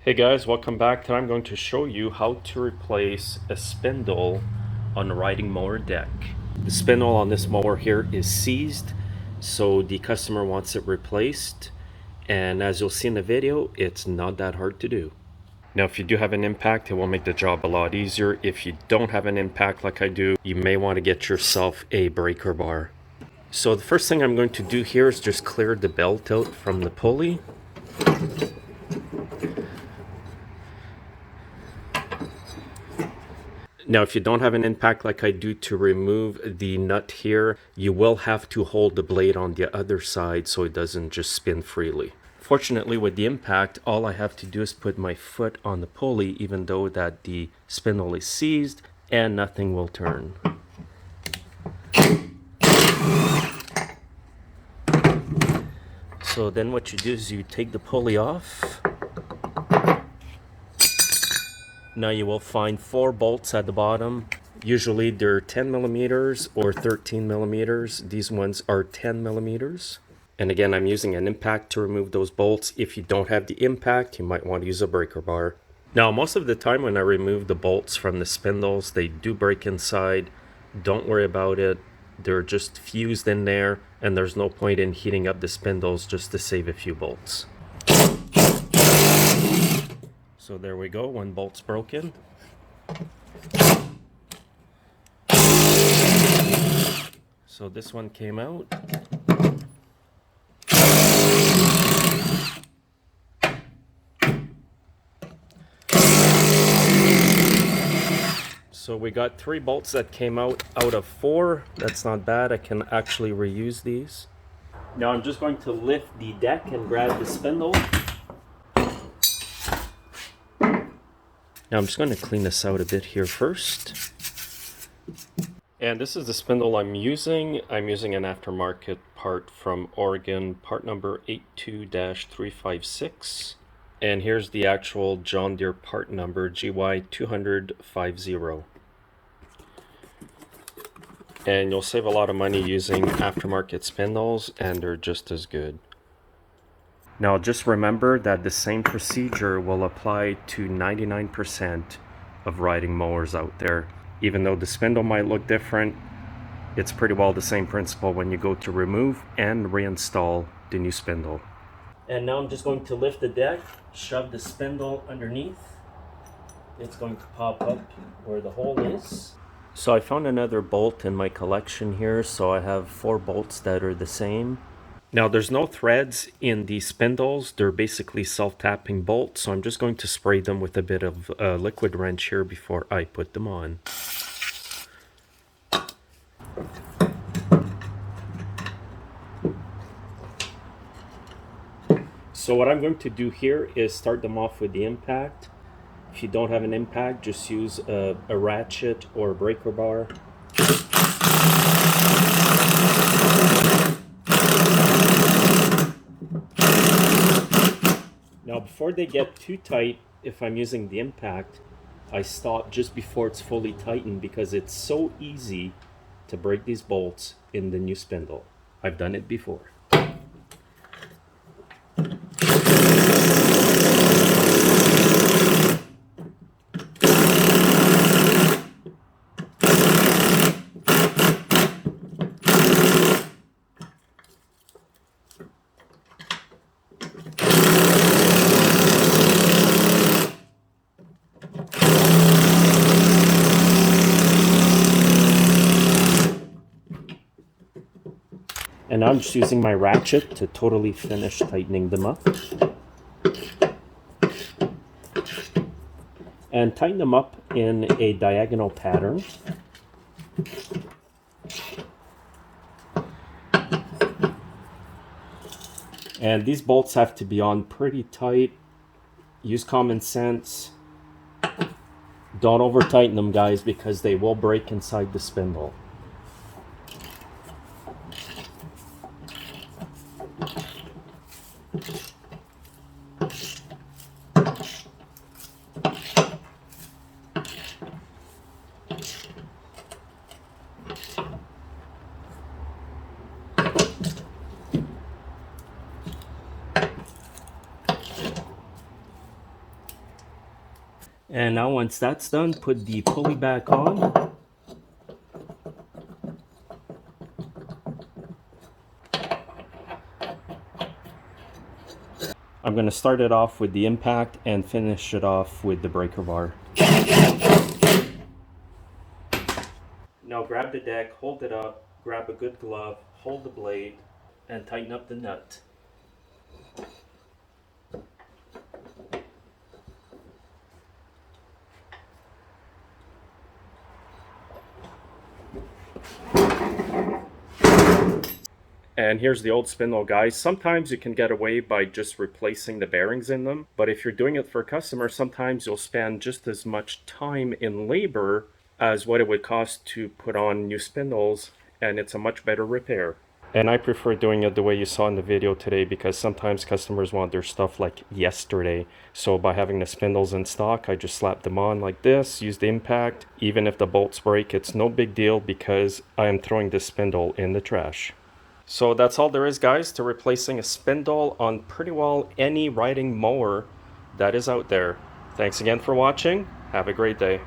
Hey guys, welcome back. Today I'm going to show you how to replace a spindle on a riding mower deck. The spindle on this mower here is seized, so the customer wants it replaced, and as you'll see in the video, it's not that hard to do. Now if you do have an impact, it will make the job a lot easier. If you don't have an impact like I do, you may want to get yourself a breaker bar. So the first thing I'm going to do here is just clear the belt out from the pulley. Now, if you don't have an impact like I do, to remove the nut here, you will have to hold the blade on the other side so it doesn't just spin freely. Fortunately, with the impact, all I have to do is put my foot on the pulley, even though that the spindle is seized, and nothing will turn. So then what you do is you take the pulley off. Now you will find 4 bolts at the bottom. Usually they're 10 millimeters or 13 millimeters. These ones are 10 millimeters. And again, I'm using an impact to remove those bolts. If you don't have the impact, you might want to use a breaker bar. Now, most of the time when I remove the bolts from the spindles, they do break inside. Don't worry about it. They're just fused in there, and there's no point in heating up the spindles just to save a few bolts. So there we go, 1 bolt's broken. So this one came out. So we got 3 bolts that came out of 4. That's not bad. I can actually reuse these. Now I'm just going to lift the deck and grab the spindle. Now I'm just going to clean this out a bit here first. And this is the spindle I'm using. I'm using an aftermarket part from Oregon, part number 82-356. And here's the actual John Deere part number, GY20050. And you'll save a lot of money using aftermarket spindles, and they're just as good. Now just remember that the same procedure will apply to 99% of riding mowers out there. Even though the spindle might look different, it's pretty well the same principle when you go to remove and reinstall the new spindle. And now I'm just going to lift the deck, shove the spindle underneath. It's going to pop up where the hole is. So I found another bolt in my collection here, so I have 4 bolts that are the same. Now there's no threads in the spindles, they're basically self-tapping bolts, so I'm just going to spray them with a bit of liquid wrench here before I put them on. So what I'm going to do here is start them off with the impact. If you don't have an impact, just use a ratchet or a breaker bar. Now before they get too tight, if I'm using the impact, I stop just before it's fully tightened because it's so easy to break these bolts in the new spindle. I've done it before. And now I'm just using my ratchet to totally finish tightening them up. And tighten them up in a diagonal pattern. And these bolts have to be on pretty tight. Use common sense. Don't over tighten them, guys, because they will break inside the spindle. And now once that's done, put the pulley back on. I'm going to start it off with the impact and finish it off with the breaker bar. Now grab the deck, hold it up, grab a good glove, hold the blade, and tighten up the nut. And here's the old spindle, guys. Sometimes you can get away by just replacing the bearings in them, but if you're doing it for a customer, sometimes you'll spend just as much time in labor as what it would cost to put on new spindles, and it's a much better repair. And I prefer doing it the way you saw in the video today because sometimes customers want their stuff like yesterday. So by having the spindles in stock, I just slap them on like this, use the impact. Even if the bolts break, it's no big deal because I am throwing this spindle in the trash. So that's all there is, guys, to replacing a spindle on pretty well any riding mower that is out there. Thanks again for watching. Have a great day.